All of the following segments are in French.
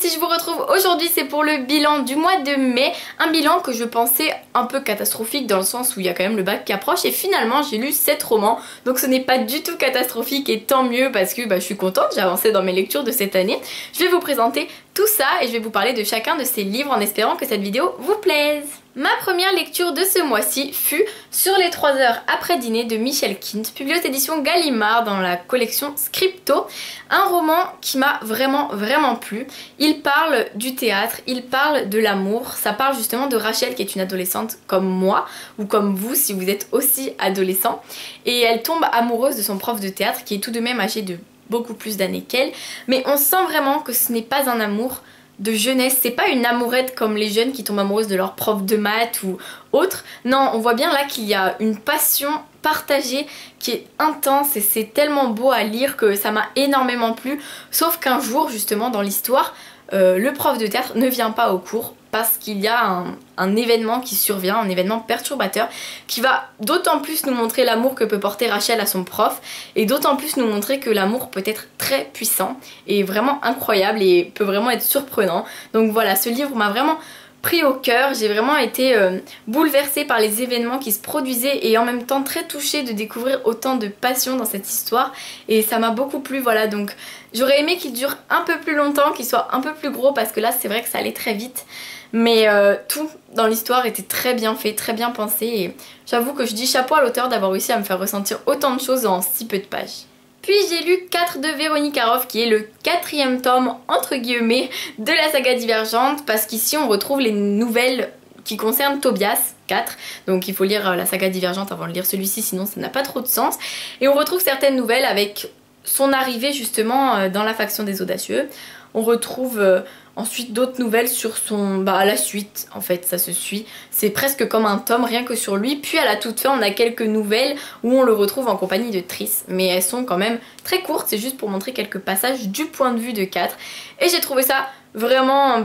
si je vous retrouve aujourd'hui, c'est pour le bilan du mois de mai. Un bilan que je pensais un peu catastrophique dans le sens où il y a quand même le bac qui approche. Et finalement j'ai lu 7 romans, donc ce n'est pas du tout catastrophique et tant mieux parce que je suis contente, j'ai avancé dans mes lectures de cette année. Je vais vous présenter tout ça et je vais vous parler de chacun de ces livres en espérant que cette vidéo vous plaise. Ma première lecture de ce mois-ci fut Sur les 3 heures après dîner de Michel Quint, publié aux éditions Gallimard dans la collection Scripto. Un roman qui m'a vraiment plu. Il parle du théâtre, il parle de l'amour, ça parle justement de Rachel qui est une adolescente comme moi ou comme vous si vous êtes aussi adolescent. Et elle tombe amoureuse de son prof de théâtre qui est tout de même âgé de beaucoup plus d'années qu'elle. Mais on sent vraiment que ce n'est pas un amour de jeunesse, c'est pas une amourette comme les jeunes qui tombent amoureuses de leur prof de maths ou autre. Non, on voit bien là qu'il y a une passion partagée qui est intense et c'est tellement beau à lire que ça m'a énormément plu. Sauf qu'un jour justement dans l'histoire, le prof de théâtre ne vient pas au cours parce qu'il y a un événement qui survient, un événement perturbateur qui va d'autant plus nous montrer l'amour que peut porter Rachel à son prof et d'autant plus nous montrer que l'amour peut être très puissant et vraiment incroyable et peut vraiment être surprenant. Donc voilà, ce livre m'a vraiment pris au cœur, j'ai vraiment été bouleversée par les événements qui se produisaient et en même temps très touchée de découvrir autant de passion dans cette histoire et ça m'a beaucoup plu. Voilà, donc j'aurais aimé qu'il dure un peu plus longtemps, qu'il soit un peu plus gros parce que là c'est vrai que ça allait très vite, mais tout dans l'histoire était très bien fait, très bien pensé et j'avoue que je dis chapeau à l'auteur d'avoir réussi à me faire ressentir autant de choses en si peu de pages. Puis j'ai lu 4 de Véronique Aroff qui est le 4e tome entre guillemets de la saga Divergente parce qu'ici on retrouve les nouvelles qui concernent Tobias 4, donc il faut lire la saga Divergente avant de lire celui-ci sinon ça n'a pas trop de sens. Et on retrouve certaines nouvelles avec son arrivée justement dans la faction des audacieux. On retrouve ensuite d'autres nouvelles sur son... la suite en fait, ça se suit. C'est presque comme un tome rien que sur lui. Puis à la toute fin on a quelques nouvelles où on le retrouve en compagnie de Triss. Mais elles sont quand même très courtes, c'est juste pour montrer quelques passages du point de vue de 4. Et j'ai trouvé ça vraiment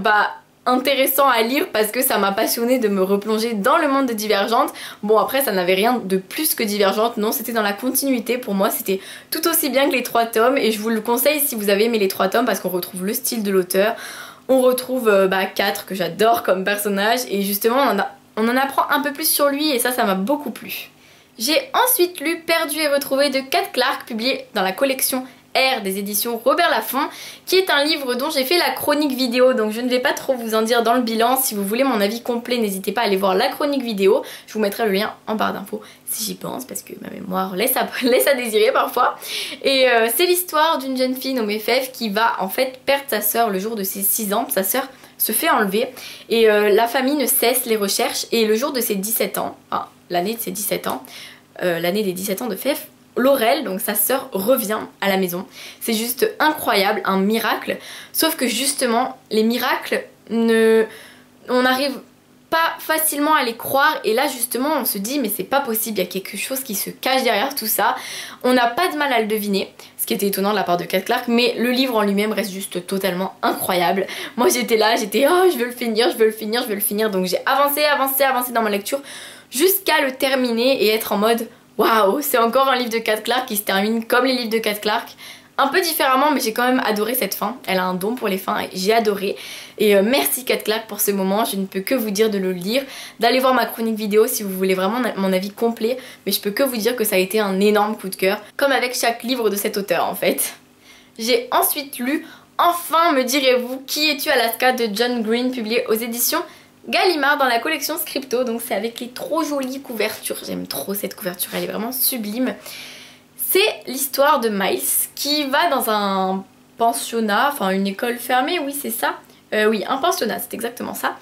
intéressant à lire parce que ça m'a passionné de me replonger dans le monde de Divergente. Bon après ça n'avait rien de plus que Divergente, non c'était dans la continuité, pour moi c'était tout aussi bien que les 3 tomes et je vous le conseille si vous avez aimé les 3 tomes parce qu'on retrouve le style de l'auteur, on retrouve 4 que j'adore comme personnage et justement on en apprend un peu plus sur lui et ça m'a beaucoup plu. J'ai ensuite lu Perdu et retrouvé de Kat Clark, publié dans la collection R des éditions Robert Laffont, qui est un livre dont j'ai fait la chronique vidéo, donc je ne vais pas trop vous en dire dans le bilan. Si vous voulez mon avis complet, n'hésitez pas à aller voir la chronique vidéo, je vous mettrai le lien en barre d'infos si j'y pense parce que ma mémoire laisse à désirer parfois. Et c'est l'histoire d'une jeune fille nommée Fève qui va en fait perdre sa sœur le jour de ses 6 ans, sa sœur se fait enlever et la famille ne cesse les recherches et le jour de ses 17 ans, l'année de ses 17 ans, l'année des 17 ans de Fève, Laurel, donc sa sœur, revient à la maison. C'est juste incroyable, un miracle. Sauf que justement, les miracles, on n'arrive pas facilement à les croire. Et là justement, on se dit mais c'est pas possible, il y a quelque chose qui se cache derrière tout ça. On n'a pas de mal à le deviner, ce qui était étonnant de la part de Kat Clark, mais le livre en lui-même reste juste totalement incroyable. Moi j'étais là, oh je veux le finir, je veux le finir, je veux le finir. Donc j'ai avancé dans ma lecture jusqu'à le terminer et être en mode waouh, c'est encore un livre de Kat Clark qui se termine comme les livres de Kat Clark. Un peu différemment, mais j'ai quand même adoré cette fin. Elle a un don pour les fins et j'ai adoré. Et merci Kat Clark pour ce moment. Je ne peux que vous dire de le lire, d'aller voir ma chronique vidéo si vous voulez vraiment mon avis complet. Mais je peux que vous dire que ça a été un énorme coup de cœur, comme avec chaque livre de cet auteur en fait. J'ai ensuite lu Enfin me direz-vous, Qui es-tu Alaska de John Green, publié aux éditions Gallimard dans la collection Scripto, donc c'est avec les trop jolies couvertures, j'aime trop cette couverture, elle est vraiment sublime. C'est l'histoire de Miles qui va dans un pensionnat, enfin une école fermée, oui c'est ça, oui un pensionnat, c'est exactement ça.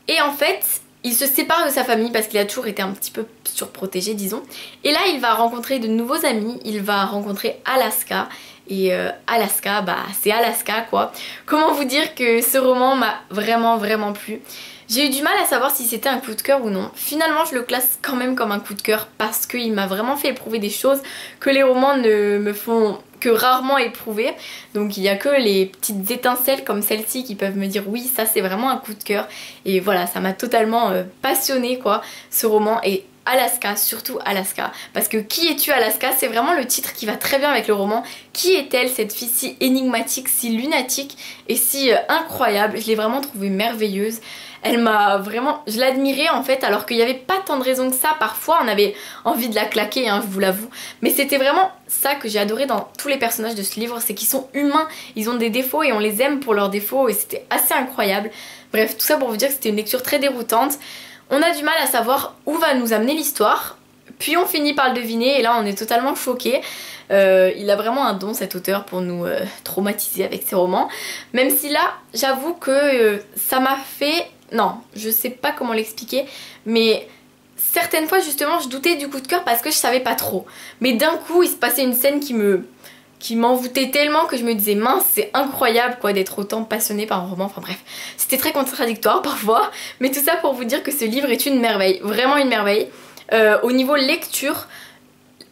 Et en fait, il se sépare de sa famille parce qu'il a toujours été un petit peu surprotégé disons. Et là il va rencontrer de nouveaux amis, il va rencontrer Alaska. Et Alaska, c'est Alaska quoi. Comment vous dire que ce roman m'a vraiment plu. J'ai eu du mal à savoir si c'était un coup de cœur ou non. Finalement je le classe quand même comme un coup de cœur parce qu'il m'a vraiment fait éprouver des choses que les romans ne me font que rarement éprouver. Donc il n'y a que les petites étincelles comme celle-ci qui peuvent me dire oui ça c'est vraiment un coup de cœur. Et voilà, ça m'a totalement passionnée quoi. Ce roman est Alaska, surtout Alaska. Parce que Qui es-tu Alaska, c'est vraiment le titre qui va très bien avec le roman. Qui est-elle, cette fille si énigmatique, si lunatique et si incroyable? Je l'ai vraiment trouvée merveilleuse. Elle m'a vraiment... Je l'admirais en fait, alors qu'il n'y avait pas tant de raisons que ça. Parfois on avait envie de la claquer, hein, je vous l'avoue. Mais c'était vraiment ça que j'ai adoré dans tous les personnages de ce livre, c'est qu'ils sont humains, ils ont des défauts et on les aime pour leurs défauts et c'était assez incroyable. Bref, tout ça pour vous dire que c'était une lecture très déroutante. On a du mal à savoir où va nous amener l'histoire, puis on finit par le deviner et là on est totalement choqués. Il a vraiment un don, cet auteur, pour nous traumatiser avec ses romans. Même si là, j'avoue que ça m'a fait... Non, je sais pas comment l'expliquer, mais certaines fois justement je doutais du coup de cœur parce que je savais pas trop. Mais d'un coup il se passait une scène qui m'envoûtait tellement que je me disais mince, c'est incroyable quoi d'être autant passionnée par un roman. Enfin bref, c'était très contradictoire parfois, mais tout ça pour vous dire que ce livre est une merveille, vraiment une merveille. Au niveau lecture,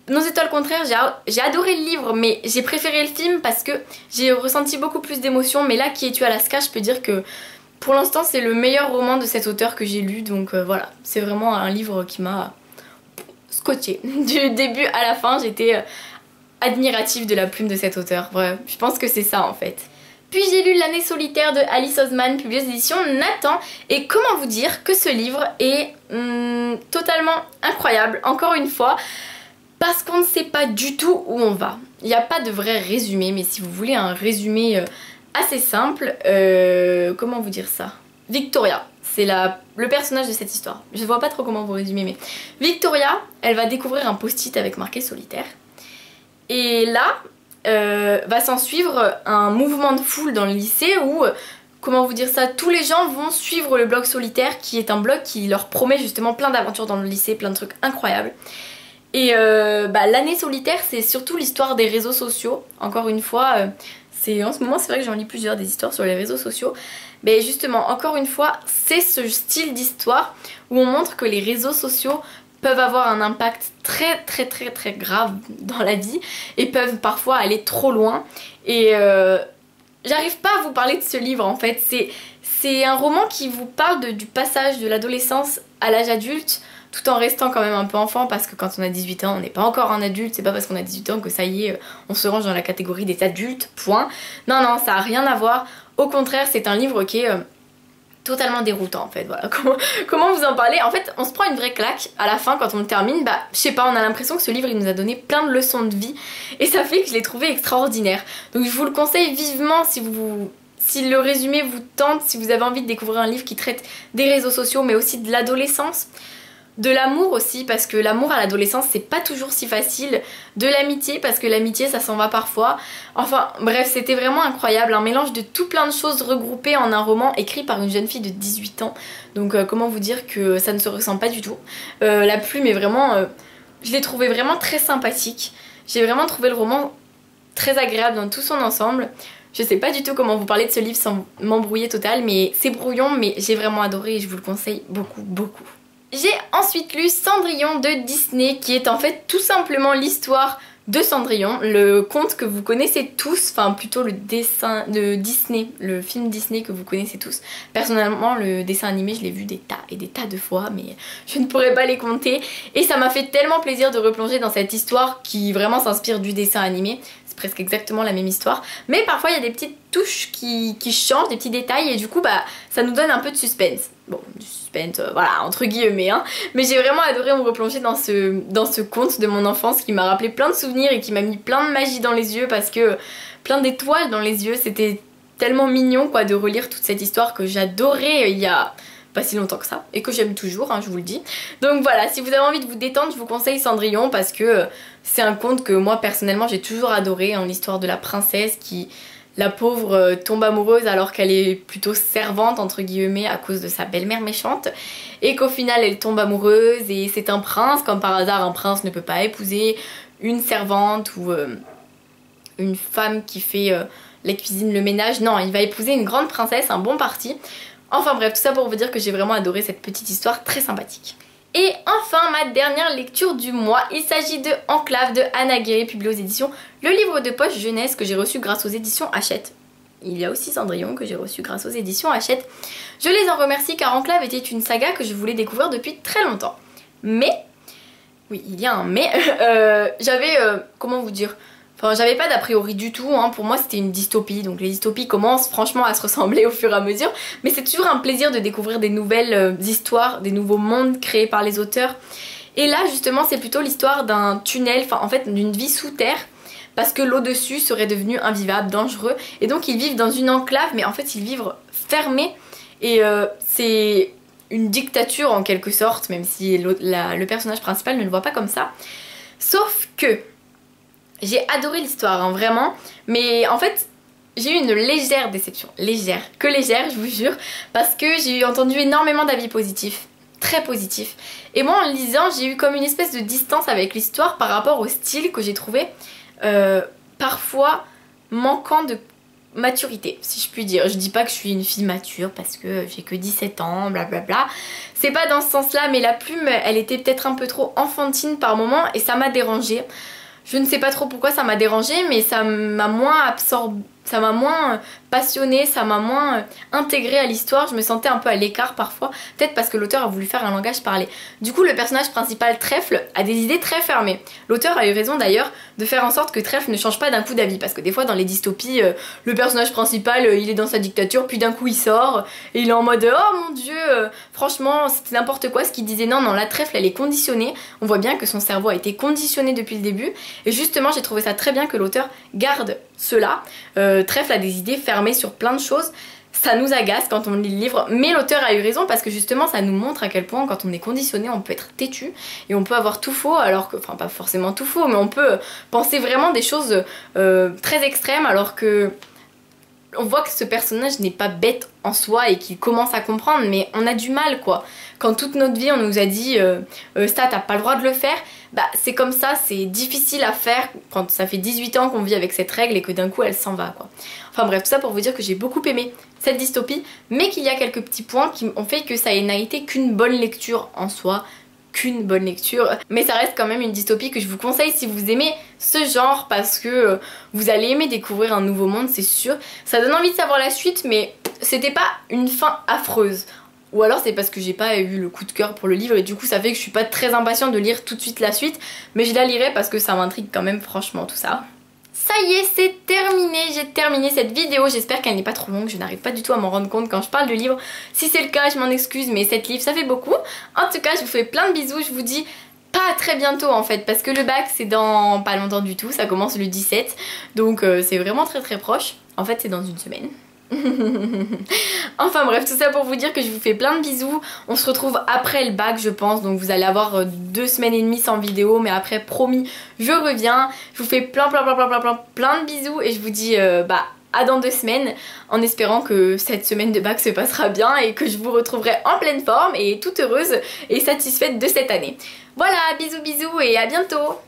Nos étoiles contraires, j'ai adoré le livre, mais j'ai préféré le film parce que j'ai ressenti beaucoup plus d'émotions. Mais là, Qui es-tu Alaska, je peux dire que pour l'instant c'est le meilleur roman de cet auteur que j'ai lu, donc voilà, c'est vraiment un livre qui m'a scotché. Du début à la fin, j'étais admirative de la plume de cet auteur, bref, je pense que c'est ça en fait. Puis j'ai lu L'année solitaire de Alice Oseman, publié aux éditions Nathan, et comment vous dire que ce livre est totalement incroyable, encore une fois, parce qu'on ne sait pas du tout où on va. Il n'y a pas de vrai résumé, mais si vous voulez un résumé assez simple, comment vous dire ça? Victoria, c'est le personnage de cette histoire. Je vois pas trop comment vous résumer, mais Victoria, elle va découvrir un post-it avec marqué solitaire. Et là, va s'en suivre un mouvement de foule dans le lycée où, comment vous dire ça, tous les gens vont suivre le blog solitaire, qui est un blog qui leur promet justement plein d'aventures dans le lycée, plein de trucs incroyables. Et l'année solitaire, c'est surtout l'histoire des réseaux sociaux. Encore une fois, en ce moment c'est vrai que j'en lis plusieurs des histoires sur les réseaux sociaux. Mais justement, encore une fois, c'est ce style d'histoire où on montre que les réseaux sociaux peuvent avoir un impact très grave dans la vie et peuvent parfois aller trop loin. Et j'arrive pas à vous parler de ce livre en fait. C'est un roman qui vous parle du passage de l'adolescence à l'âge adulte, tout en restant quand même un peu enfant, parce que quand on a 18 ans on n'est pas encore un adulte, c'est pas parce qu'on a 18 ans que ça y est, on se range dans la catégorie des adultes, point. Non, ça a rien à voir, au contraire c'est un livre qui est totalement déroutant en fait, voilà. Comment vous en parler? En fait on se prend une vraie claque à la fin quand on le termine, je sais pas, on a l'impression que ce livre il nous a donné plein de leçons de vie et ça fait que je l'ai trouvé extraordinaire. Donc je vous le conseille vivement si le résumé vous tente, si vous avez envie de découvrir un livre qui traite des réseaux sociaux mais aussi de l'adolescence, de l'amour aussi, parce que l'amour à l'adolescence c'est pas toujours si facile, de l'amitié parce que l'amitié ça s'en va parfois, enfin bref c'était vraiment incroyable, un mélange de tout plein de choses regroupées en un roman écrit par une jeune fille de 18 ans, donc comment vous dire que ça ne se ressent pas du tout. La plume est vraiment, je l'ai trouvé vraiment très sympathique, j'ai vraiment trouvé le roman très agréable dans tout son ensemble. Je sais pas du tout comment vous parler de ce livre sans m'embrouiller total, mais c'est brouillon, mais j'ai vraiment adoré et je vous le conseille beaucoup. J'ai ensuite lu Cendrillon de Disney, qui est en fait tout simplement l'histoire de Cendrillon, le conte que vous connaissez tous, enfin plutôt le dessin de Disney, le film Disney que vous connaissez tous. Personnellement le dessin animé je l'ai vu des tas et des tas de fois, mais je ne pourrais pas les compter et ça m'a fait tellement plaisir de replonger dans cette histoire qui vraiment s'inspire du dessin animé. C'est presque exactement la même histoire, mais parfois il y a des petites touches qui changent, des petits détails et du coup ça nous donne un peu de suspense. Bon, du suspense, voilà, entre guillemets, hein. Mais j'ai vraiment adoré me replonger dans ce conte de mon enfance qui m'a rappelé plein de souvenirs et qui m'a mis plein de magie dans les yeux, parce que plein d'étoiles dans les yeux, c'était tellement mignon quoi de relire toute cette histoire que j'adorais il y a pas si longtemps que ça et que j'aime toujours, hein, je vous le dis. Donc voilà, si vous avez envie de vous détendre, je vous conseille Cendrillon parce que c'est un conte que moi personnellement j'ai toujours adoré, hein, l'histoire de la princesse qui... La pauvre tombe amoureuse alors qu'elle est plutôt servante entre guillemets à cause de sa belle-mère méchante et qu'au final elle tombe amoureuse et c'est un prince, comme par hasard un prince ne peut pas épouser une servante ou une femme qui fait la cuisine, le ménage, non il va épouser une grande princesse, un bon parti. Enfin bref, tout ça pour vous dire que j'ai vraiment adoré cette petite histoire très sympathique. Et enfin ma dernière lecture du mois, il s'agit de Enclave de Anna Guéry, publié aux éditions Le Livre de Poche Jeunesse que j'ai reçu grâce aux éditions Hachette. Il y a aussi Cendrillon que j'ai reçu grâce aux éditions Hachette. Je les en remercie car Enclave était une saga que je voulais découvrir depuis très longtemps. Mais Oui, il y a un mais. J'avais, comment vous dire, enfin j'avais pas d'a priori du tout, hein. Pour moi c'était une dystopie, donc les dystopies commencent franchement à se ressembler au fur et à mesure, mais c'est toujours un plaisir de découvrir des nouvelles histoires, des nouveaux mondes créés par les auteurs. Et là justement c'est plutôt l'histoire d'un tunnel, enfin en fait d'une vie sous terre, parce que l'eau dessus serait devenue invivable, dangereux, et donc ils vivent dans une enclave, mais en fait ils vivent fermés, et c'est une dictature en quelque sorte, même si le personnage principal ne le voit pas comme ça. Sauf que j'ai adoré l'histoire, hein, vraiment, mais en fait j'ai eu une légère déception, légère, que légère je vous jure, parce que j'ai entendu énormément d'avis positifs, très positifs, et moi en le lisant j'ai eu comme une espèce de distance avec l'histoire par rapport au style que j'ai trouvé parfois manquant de maturité, si je puis dire. Je dis pas que je suis une fille mature parce que j'ai que 17 ans, blablabla. C'est pas dans ce sens-là, mais la plume, elle était peut-être un peu trop enfantine par moment et ça m'a dérangée. Je ne sais pas trop pourquoi ça m'a dérangée, mais ça m'a moins absorbée, ça m'a moins passionnée, ça m'a moins intégrée à l'histoire. Je me sentais un peu à l'écart parfois, peut-être parce que l'auteur a voulu faire un langage parlé. Du coup, le personnage principal, Trèfle, a des idées très fermées. L'auteur a eu raison d'ailleurs de faire en sorte que Trèfle ne change pas d'un coup d'avis, parce que des fois dans les dystopies, le personnage principal, il est dans sa dictature, puis d'un coup il sort, et il est en mode « Oh mon dieu, franchement, c'était n'importe quoi ce qu'il disait. » Non, non, la Trèfle, elle est conditionnée. On voit bien que son cerveau a été conditionné depuis le début, et justement, j'ai trouvé ça très bien que l'auteur garde cela. Trèfle a des idées fermées sur plein de choses, ça nous agace quand on lit le livre, mais l'auteur a eu raison parce que justement ça nous montre à quel point quand on est conditionné on peut être têtu et on peut avoir tout faux, alors que, enfin pas forcément tout faux, mais on peut penser vraiment des choses très extrêmes, alors que on voit que ce personnage n'est pas bête en soi et qu'il commence à comprendre, mais on a du mal quoi. Quand toute notre vie on nous a dit ça t'as pas le droit de le faire, bah c'est comme ça, c'est difficile à faire quand ça fait 18 ans qu'on vit avec cette règle et que d'un coup elle s'en va quoi. Enfin bref, tout ça pour vous dire que j'ai beaucoup aimé cette dystopie, mais qu'il y a quelques petits points qui ont fait que ça n'a été qu'une bonne lecture en soi, qu'une bonne lecture, mais ça reste quand même une dystopie que je vous conseille si vous aimez ce genre, parce que vous allez aimer découvrir un nouveau monde, c'est sûr. Ça donne envie de savoir la suite, mais c'était pas une fin affreuse. Ou alors c'est parce que j'ai pas eu le coup de cœur pour le livre et du coup ça fait que je suis pas très impatiente de lire tout de suite la suite, mais je la lirai parce que ça m'intrigue quand même franchement tout ça. Ça y est, c'est terminé, j'ai terminé cette vidéo, j'espère qu'elle n'est pas trop longue, je n'arrive pas du tout à m'en rendre compte quand je parle de livres. Si c'est le cas, je m'en excuse, mais 7 livres ça fait beaucoup. En tout cas, je vous fais plein de bisous, je vous dis pas à très bientôt en fait, parce que le bac c'est dans pas longtemps du tout, ça commence le 17, donc c'est vraiment très très proche. En fait c'est dans une semaine. Enfin bref, tout ça pour vous dire que je vous fais plein de bisous. On se retrouve après le bac je pense, donc vous allez avoir 2 semaines et demie sans vidéo, mais après promis je reviens. Je vous fais plein de bisous et je vous dis à dans 2 semaines, en espérant que cette semaine de bac se passera bien et que je vous retrouverai en pleine forme et toute heureuse et satisfaite de cette année. Voilà, bisous bisous et à bientôt.